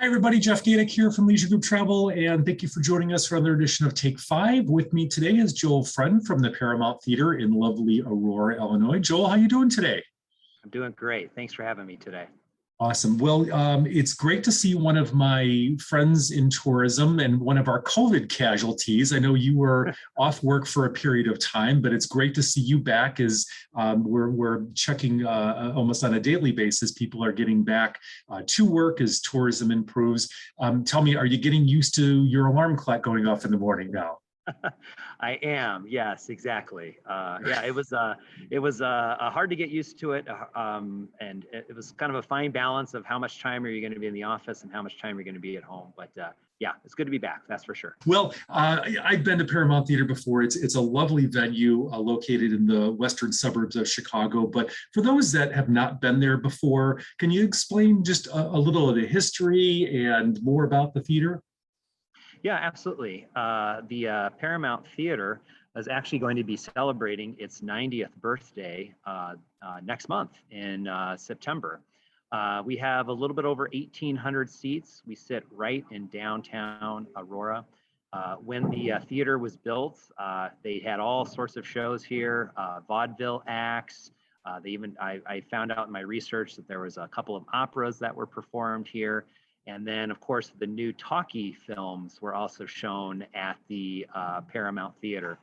Hi, everybody. Jeff Gayduk here from Leisure Group Travel, and thank you for joining us for another edition of Take 5. With me today is Joel Friend from the Paramount Theatre in lovely Aurora, Illinois. Joel, how you doing today? I'm doing great. Thanks for having me today. Awesome. Well, it's great to see one of my friends in tourism and one of our COVID casualties. I know you were off work for a period of time, but it's great to see you back as we're checking almost on a daily basis. People are getting back to work as tourism improves. Tell me, are you getting used to your alarm clock going off in the morning now? I am. Yes, exactly. Yeah, it was hard to get used to it, and it was kind of a fine balance of how much time are you going to be in the office and how much time you're going to be at home. But yeah, it's good to be back. That's for sure. Well, I've been to Paramount Theatre before. It's a lovely venue located in the western suburbs of Chicago. But for those that have not been there before, can you explain just a little of the history and more about the theater? Yeah, absolutely. The Paramount Theatre is actually going to be celebrating its 90th birthday next month in September. We have a little bit over 1,800 seats. We sit right in downtown Aurora. When the theater was built, they had all sorts of shows here, vaudeville acts. I found out in my research that there was a couple of operas that were performed here. And then, of course, the new talkie films were also shown at the Paramount Theatre.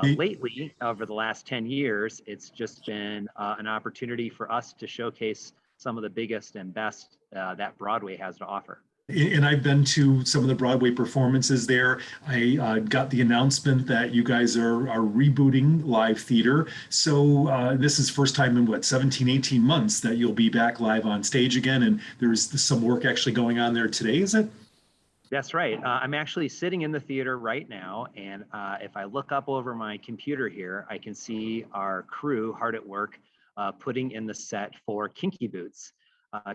Lately, over the last 10 years, it's just been an opportunity for us to showcase some of the biggest and best that Broadway has to offer. And I've been to some of the Broadway performances there. I got the announcement that you guys are rebooting live theater. So this is first time in what, 17, 18 months that you'll be back live on stage again. And there's some work actually going on there today, is it? That's right. I'm actually sitting in the theater right now. And if I look up over my computer here, I can see our crew hard at work putting in the set for Kinky Boots.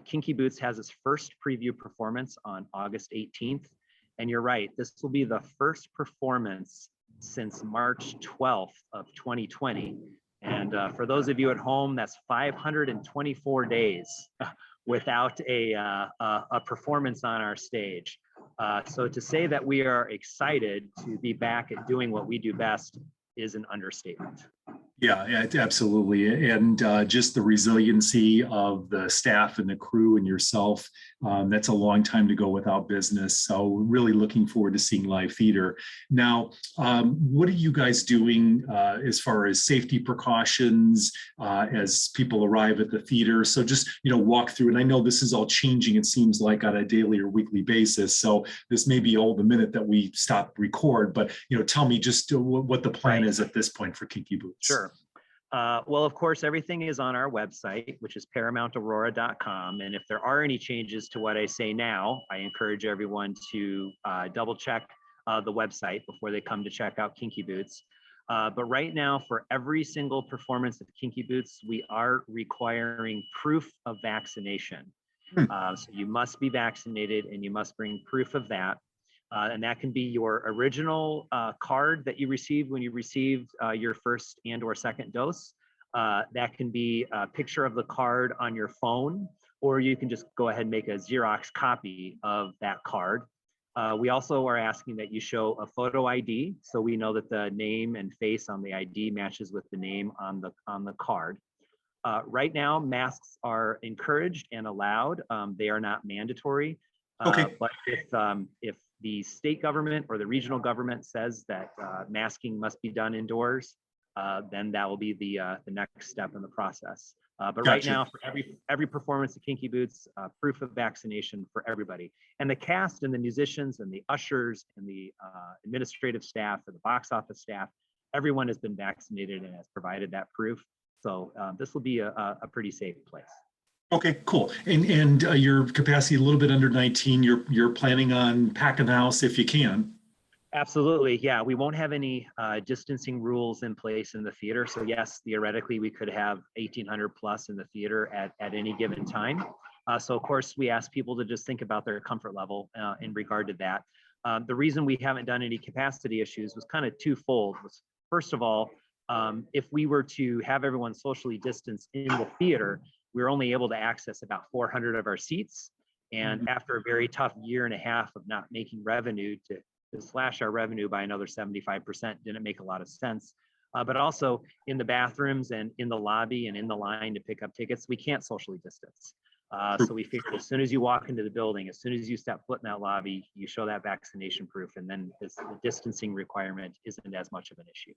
Kinky Boots has its first preview performance on August 18th. And you're right, this will be the first performance since March 12th of 2020. And for those of you at home, that's 524 days without a performance on our stage. So to say that we are excited to be back at doing what we do best is an understatement. Yeah, absolutely. And just the resiliency of the staff and the crew and yourself, that's a long time to go without business. So really looking forward to seeing live theater. Now, what are you guys doing as far as safety precautions as people arrive at the theater? So just, walk through, and I know this is all changing, it seems like on a daily or weekly basis. So this may be all the minute that we stop record, but, tell me just what the plan is at this point for Kinky Boots. Sure. Well, of course, everything is on our website, which is ParamountAurora.com. And if there are any changes to what I say now, I encourage everyone to double check the website before they come to check out Kinky Boots. But right now, for every single performance of Kinky Boots, we are requiring proof of vaccination. So you must be vaccinated and you must bring proof of that. And that can be your original card that you received when you received your first and or second dose. That can be a picture of the card on your phone, or you can just go ahead and make a Xerox copy of that card. We also are asking that you show a photo ID, so we know that the name and face on the ID matches with the name on the card. Right now, masks are encouraged and allowed. They are not mandatory. Okay. But if the state government or the regional government says that masking must be done indoors, then that will be the next step in the process. But Gotcha. Right now, for every performance of Kinky Boots, proof of vaccination for everybody. And the cast and the musicians and the ushers and the administrative staff and the box office staff, everyone has been vaccinated and has provided that proof. So this will be a pretty safe place. Okay, cool. And your capacity a little bit under 19. You're planning on packing the house if you can. Absolutely, yeah. We won't have any distancing rules in place in the theater. So yes, theoretically, we could have 1,800 plus in the theater at any given time. So of course, we ask people to just think about their comfort level in regard to that. The reason we haven't done any capacity issues was kind of twofold. First of all, if we were to have everyone socially distanced in the theater, we were only able to access about 400 of our seats. And after a very tough year and a half of not making revenue, to slash our revenue by another 75% didn't make a lot of sense. But also in the bathrooms and in the lobby and in the line to pick up tickets, we can't socially distance. So we figured as soon as you walk into the building, as soon as you step foot in that lobby, you show that vaccination proof, and then the distancing requirement isn't as much of an issue.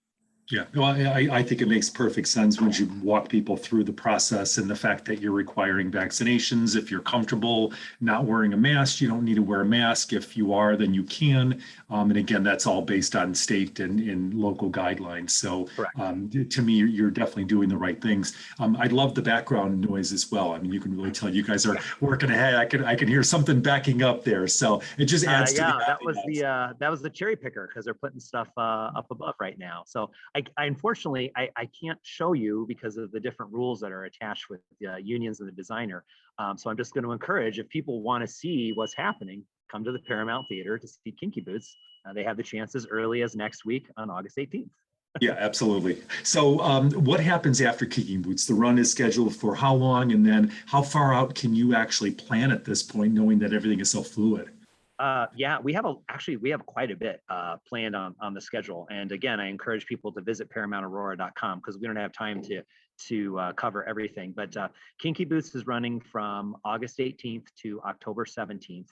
Yeah, well, I think it makes perfect sense once you walk people through the process, and the fact that you're requiring vaccinations. If you're comfortable not wearing a mask, you don't need to wear a mask. If you are, then you can. And again, that's all based on state and local guidelines. So to me, you're definitely doing the right things. I love the background noise as well. I mean, you can really tell you guys are working ahead. I can hear something backing up there. So it just adds to the that was the cherry picker, because they're putting stuff up above right now. So I unfortunately, I can't show you because of the different rules that are attached with the unions and the designer. So I'm just going to encourage, if people want to see what's happening, come to the Paramount Theater to see Kinky Boots. They have the chance as early as next week on August 18th. Yeah, absolutely. So what happens after Kinky Boots? The run is scheduled for how long? And then how far out can you actually plan at this point, knowing that everything is so fluid? Yeah, we have quite a bit planned on the schedule. And again, I encourage people to visit ParamountAurora.com, because we don't have time to cover everything. But Kinky Boots is running from August 18th to October 17th.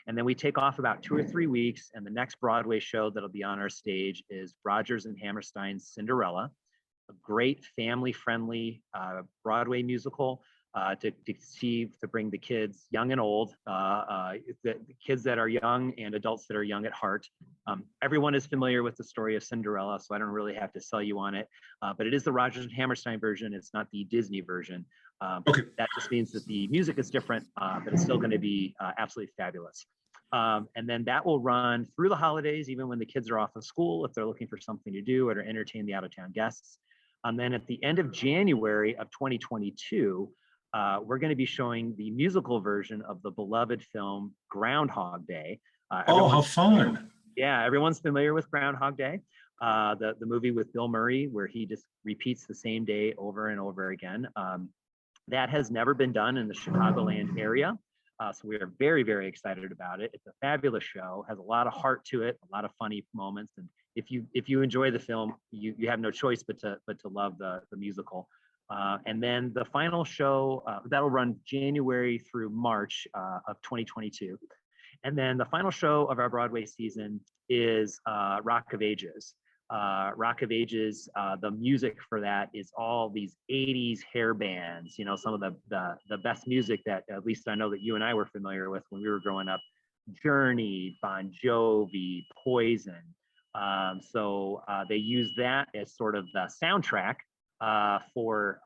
And then we take off about 2 or 3 weeks. And the next Broadway show that'll be on our stage is Rodgers and Hammerstein's Cinderella, a great family-friendly Broadway musical. To bring the kids, young and old, the kids that are young and adults that are young at heart. Everyone is familiar with the story of Cinderella, so I don't really have to sell you on it. But it is the Rodgers and Hammerstein version. It's not the Disney version. Okay. That just means that the music is different, but it's still going to be absolutely fabulous. And then that will run through the holidays, even when the kids are off of school, if they're looking for something to do or to entertain the out-of-town guests. And then at the end of January of 2022, we're going to be showing the musical version of the beloved film Groundhog Day. How fun. Yeah, everyone's familiar with Groundhog Day, the movie with Bill Murray, where he just repeats the same day over and over again. That has never been done in the Chicagoland area. So we are very, very excited about it. It's a fabulous show, has a lot of heart to it, a lot of funny moments. And if you enjoy the film, you have no choice but to love the musical. And then the final show, that'll run January through March of 2022. And then the final show of our Broadway season is Rock of Ages. Rock of Ages, the music for that is all these 80s hair bands, some of the best music that at least I know that you and I were familiar with when we were growing up. Journey, Bon Jovi, Poison. So they use that as sort of the soundtrack for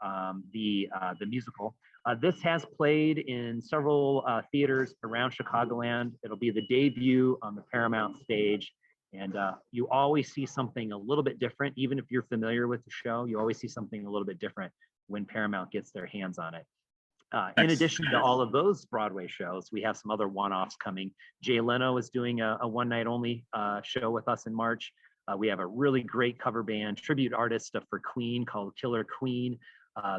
the musical. This has played in several theaters around Chicagoland. It'll be the debut on the Paramount stage. And you always see something a little bit different. Even if you're familiar with the show, you always see something a little bit different when Paramount gets their hands on it. In addition to all of those Broadway shows, we have some other one-offs coming. Jay Leno is doing a one-night only show with us in March. We have a really great cover band, tribute artist for Queen called Killer Queen.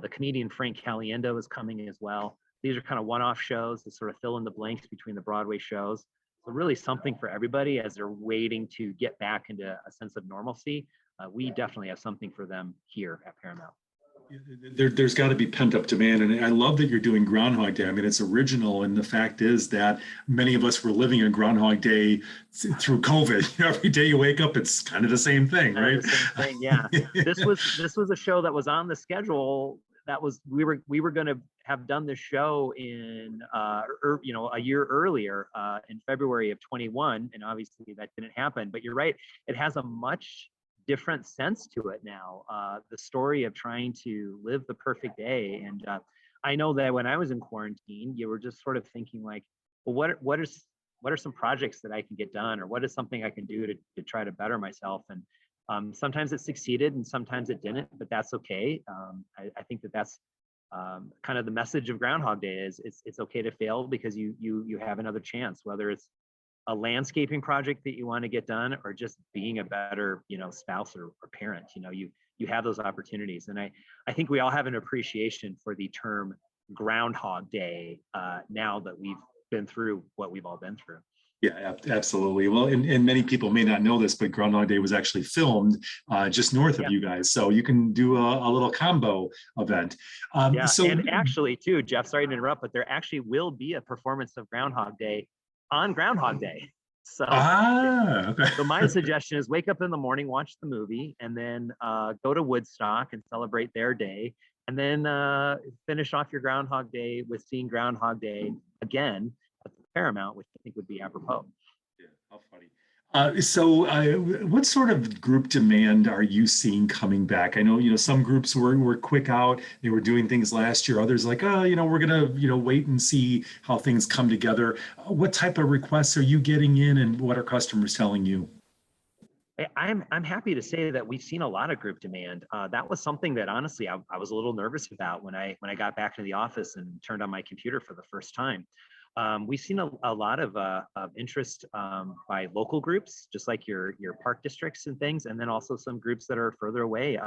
The comedian Frank Caliendo is coming as well. These are kind of one-off shows to sort of fill in the blanks between the Broadway shows. So really something for everybody as they're waiting to get back into a sense of normalcy. We definitely have something for them here at Paramount. There's got to be pent up demand. And I love that you're doing Groundhog Day. I mean, it's original. And the fact is that many of us were living in Groundhog Day through COVID. Every day you wake up, it's kind of the same thing, right? The same thing, yeah. This was a show that was on the schedule. That was, we were going to have done this show in, a year earlier in February of 21. And obviously that didn't happen, but you're right. It has a much different sense to it now. The story of trying to live the perfect day. And I know that when I was in quarantine, you were just sort of thinking like, well, what are some projects that I can get done, or what is something I can do to try to better myself? And sometimes it succeeded and sometimes it didn't, but that's okay. I think that's kind of the message of Groundhog Day is it's okay to fail, because you have another chance, whether it's a landscaping project that you want to get done, or just being a better, spouse or parent. You have those opportunities. And I think we all have an appreciation for the term Groundhog Day now that we've been through what we've all been through. Yeah, absolutely. Well, and many people may not know this, but Groundhog Day was actually filmed just north of you guys. So you can do a little combo event. And actually too, Jeff, sorry to interrupt, but there actually will be a performance of Groundhog Day on Groundhog Day. So, okay. So my suggestion is wake up in the morning, watch the movie, and then go to Woodstock and celebrate their day. And then finish off your Groundhog Day with seeing Groundhog Day again at the Paramount, which I think would be apropos. Yeah, how funny. What sort of group demand are you seeing coming back? I know, some groups were quick out. They were doing things last year. Others like, we're going to, wait and see how things come together. What type of requests are you getting in, and what are customers telling you? I'm happy to say that we've seen a lot of group demand. That was something that honestly I was a little nervous about when I got back to the office and turned on my computer for the first time. We've seen a lot of interest by local groups, just like your park districts and things, and then also some groups that are further away.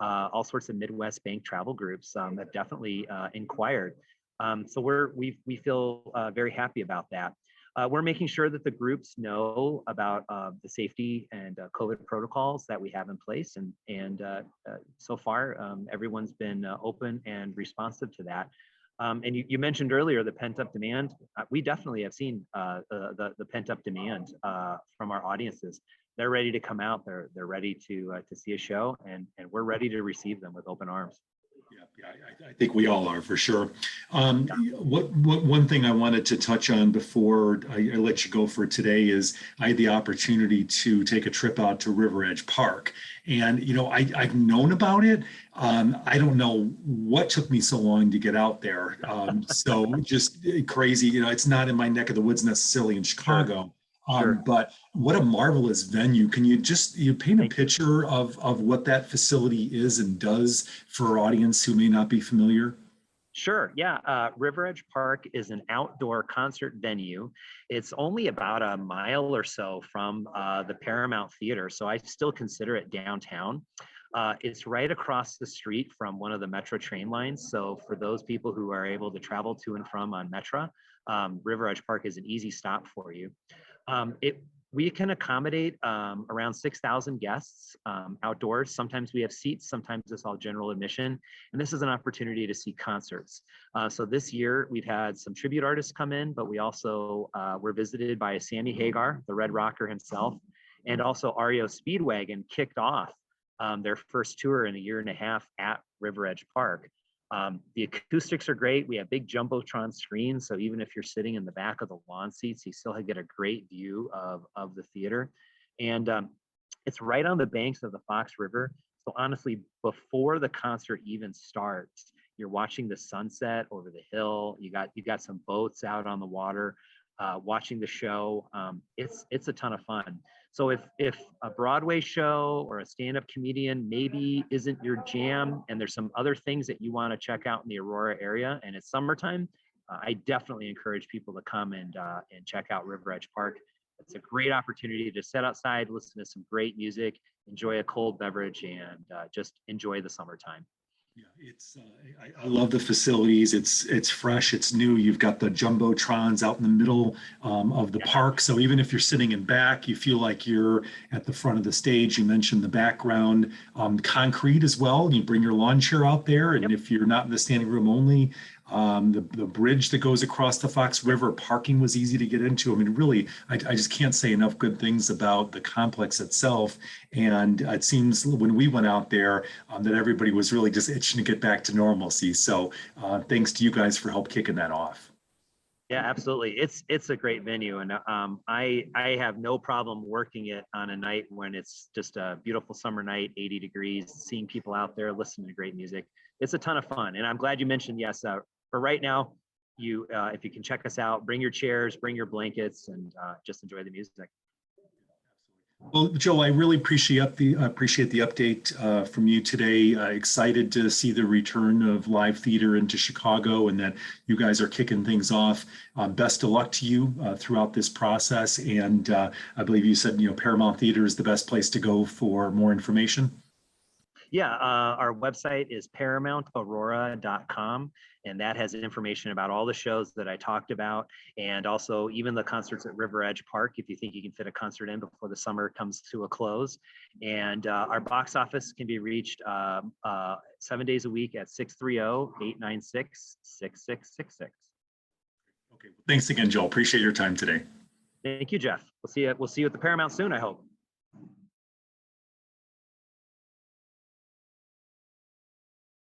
All sorts of Midwest bank travel groups have definitely inquired. So we feel very happy about that. We're making sure that the groups know about the safety and COVID protocols that we have in place, and so far everyone's been open and responsive to that. And you mentioned earlier the pent-up demand. We definitely have seen the pent-up demand from our audiences. They're ready to come out. They're ready to see a show, and we're ready to receive them with open arms. I think we all are, for sure. One thing I wanted to touch on before I let you go for today is I had the opportunity to take a trip out to River Edge Park. And, I've known about it. I don't know what took me so long to get out there. So just crazy, it's not in my neck of the woods necessarily in Chicago. Sure. But what a marvelous venue. Can you paint a picture of what that facility is and does for our audience who may not be familiar? Sure. Yeah. River Edge Park is an outdoor concert venue. It's only about a mile or so from the Paramount Theatre, so I still consider it downtown. It's right across the street from one of the Metro train lines. So for those people who are able to travel to and from on Metro, River Edge Park is an easy stop for you. We can accommodate around 6,000 guests outdoors. Sometimes we have seats, sometimes it's all general admission. And this is an opportunity to see concerts. So this year we've had some tribute artists come in, but we also were visited by Sammy Hagar, the Red Rocker himself, and also REO Speedwagon kicked off their first tour in a year and a half at River Edge Park. The acoustics are great. We have big Jumbotron screens, so even if you're sitting in the back of the lawn seats, you still get a great view of the theater. And it's right on the banks of the Fox River. So honestly, before the concert even starts, you're watching the sunset over the hill. You got some boats out on the water, watching the show. It's a ton of fun. So if a Broadway show or a stand-up comedian maybe isn't your jam, and there's some other things that you want to check out in the Aurora area, and it's summertime, I definitely encourage people to come and check out River Edge Park. It's a great opportunity to sit outside, listen to some great music, enjoy a cold beverage, and just enjoy the summertime. Yeah, it's I love the facilities. It's fresh, it's new. You've got the Jumbotrons out in the middle of the park. So even if you're sitting in back, you feel like you're at the front of the stage. You mentioned the background, concrete as well. You bring your lawn chair out there, and if you're not in the standing room only, the bridge that goes across the Fox River, parking was easy to get into. I mean, really, I just can't say enough good things about the complex itself. And it seems when we went out there that everybody was really just itching to get back to normalcy. So thanks to you guys for help kicking that off. Yeah, absolutely. It's a great venue, and I have no problem working it on a night when it's just a beautiful summer night, 80 degrees, seeing people out there listening to great music. It's a ton of fun, and I'm glad you mentioned, yes, for right now, if you can check us out, bring your chairs, bring your blankets, and just enjoy the music. Well, Joe, I really appreciate the update from you today. Excited to see the return of live theater into Chicago, and that you guys are kicking things off. Best of luck to you throughout this process. And I believe you said, Paramount Theater is the best place to go for more information. Yeah, our website is ParamountAurora.com, and that has information about all the shows that I talked about, and also even the concerts at River Edge Park, if you think you can fit a concert in before the summer comes to a close. And our box office can be reached 7 days a week at 630-896-6666. Okay, thanks again, Joel. Appreciate your time today. Thank you, Jeff. We'll see you at the Paramount soon, I hope.